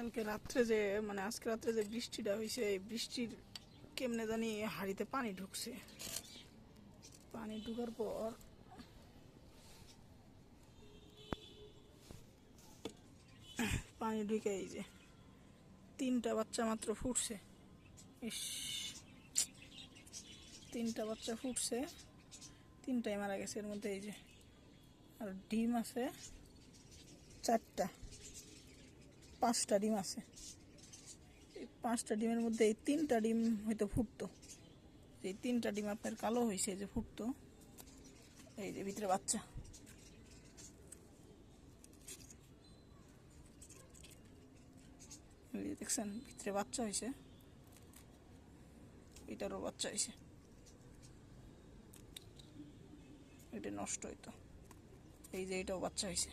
কালকে রাত্রে যে মানে আজকে রাত্রে যে বৃষ্টিটা হয়েছে, এই বৃষ্টির কেমনে জানি হাঁড়িতে পানি ঢুকছে। পানি ঢুকার পর পানি ঢুকে এই যে 3টা বাচ্চা মাত্র ফুটছে। ইস, 3টা বাচ্চা ফুটছে, 3টাই মারা গেছে। এর মধ্যে এই যে আর ডিম আছে 4টা, 5টা ডিম আছে। এই 5টা ডিমের মধ্যে এই 3টা ডিম হয়তো ফুটতো। এই 3টা ডিম আপনার কালো হয়েছে যে ফুটতো। এই যে ভিতরে বাচ্চা, দেখছেন ভিতরে বাচ্চা হয়েছে, এটারও বাচ্চা হয়েছে। এটা নষ্ট হইতো, এই যে এটাও বাচ্চা হয়েছে।